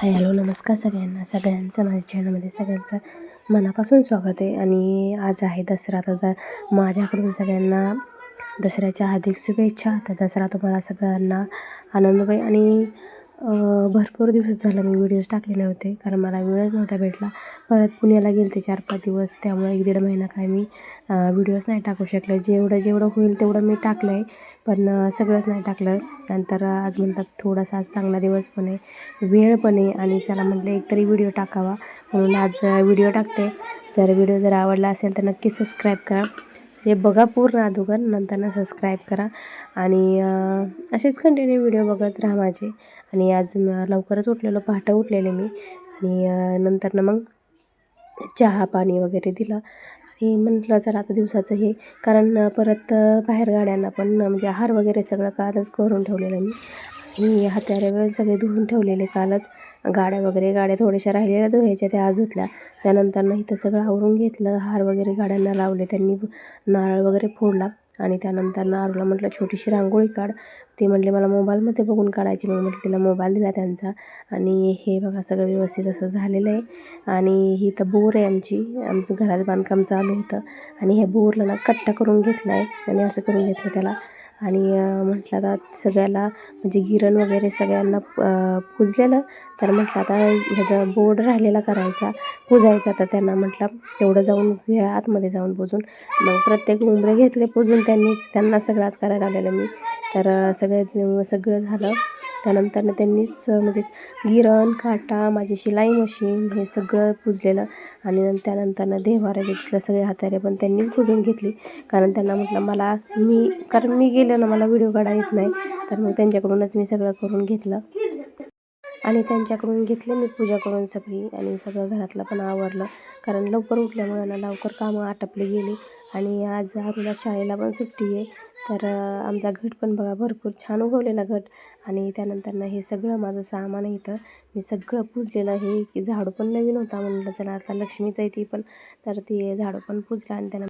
Hi hello नमस्कार सगळ्यांचं माझ्या चॅनलमध्ये सगळ्यांचं मनापासून स्वागत आहे. आणि आज आहे दसरा. तर माझ्याकडून सगळ्यांना दसऱ्याच्या हार्दिक शुभेच्छा. तर दसरा तुम्हाला सगळ्यांना आनंदमय आणि भरपूर दिवस झालं मी व्हिडिओज टाकले नव्हते, कारण मला वेळच नव्हता भेटला. परत पुण्याला गेले ते 4-5 दिवस, त्यामुळे 1-1.5 महिना काय मी व्हिडिओज नाही टाकू शकले. जेवढं होईल तेवढं मी टाकलं आहे, पण सगळंच नाही टाकलं. नंतर आज म्हणतात थोडासा आज चांगला दिवस पण आहे, वेळ पण आहे, आणि चला म्हटलं एकतरी व्हिडिओ टाकावा, म्हणून आज व्हिडिओ टाकते. व्हिडिओ जर आवडला असेल तर नक्की सबस्क्राईब करा. जे बघा पूर्ण अगोदर, नंतरनं सबस्क्राईब करा. आणि असेच कंटिन्यू व्हिडिओ बघत राहा माझे. आणि आज लवकरच उठलेलो, पहाटे उठलेले मी. आणि नंतरनं मग चहा पाणी वगैरे दिलं. आणि म्हटलं चला आता दिवसाचं हे, कारण परत बाहेर गाड्यांना पण म्हणजे आहार वगैरे सगळं कालच करून ठेवलेलं मी. आणि हात्यारे वगैरे सगळे धुवून ठेवलेले कालच. गाड्या थोड्याशा राहिलेल्या धुवायच्या, त्या आज धुतल्या. त्यानंतरनं इथं सगळं आवरून घेतलं, हार वगैरे गाड्यांना लावले, त्यांनी नारळ वगैरे फोडला. आणि त्यानंतरनं आरूला म्हटलं छोटीशी रांगोळी काढ. ते म्हटले मला मोबाईलमध्ये बघून काढायची. मग म्हटलं तिला मोबाईल दिला त्यांचा. आणि हे बघा सगळं व्यवस्थित असं झालेलं आहे. आणि ही तर बोर आहे आमचं घरात बांधकाम चालू होतं, आणि हे बोरला ना कट्टा करून घेतला आहे, आणि असं करून घेतलं त्याला. आणि म्हटलं आता सगळ्याला म्हणजे गिरण वगैरे सगळ्यांना पुजलेलं. तर म्हटलं आता ह्याचा बोर्ड राहिलेला पुजायचा. तर त्यांना म्हटलं तेवढं जाऊन आतमध्ये जाऊन पुजून, मग प्रत्येक उंबरे घेतले पुजून त्यांना सगळंच करायला लावलेलं मी. तर सगळं झालं. त्यानंतरनं त्यांनीच म्हणजे गिरण, काटा, माझी शिलाई मशीन हे सगळं पुजलेलं. आणि त्यानंतरनं देव्हाऱ्याचे तिथलं सगळे हातारे पण त्यांनीच पुजून घेतली, कारण त्यांना म्हटलं कारण मी गेले ना, मला व्हिडिओ काढा येत नाही, तर मग त्यांच्याकडूनच मी सगळं करून घेतलं. आणि त्यांच्याकडून घेतली मी पूजा करून सगळी. आणि सगळं घरातलं पण आवरलं, कारण लवकर उठल्यामुळं ना लवकर कामं आटपली गेली. आणि आज आरूला शाळेला पण सुट्टी आहे. तर आमचा घट पण बघा भरपूर छान उगवलेला घट. आणि त्यानंतरनं हे सगळं माझं सामान इथं मी सगळं पुजलेलं आहे. की झाडू पण नवीन होता, म्हणलं चला आता लक्ष्मीचं आहे ती पण, तर ती झाडू पण पुजला. आणि त्यानंतर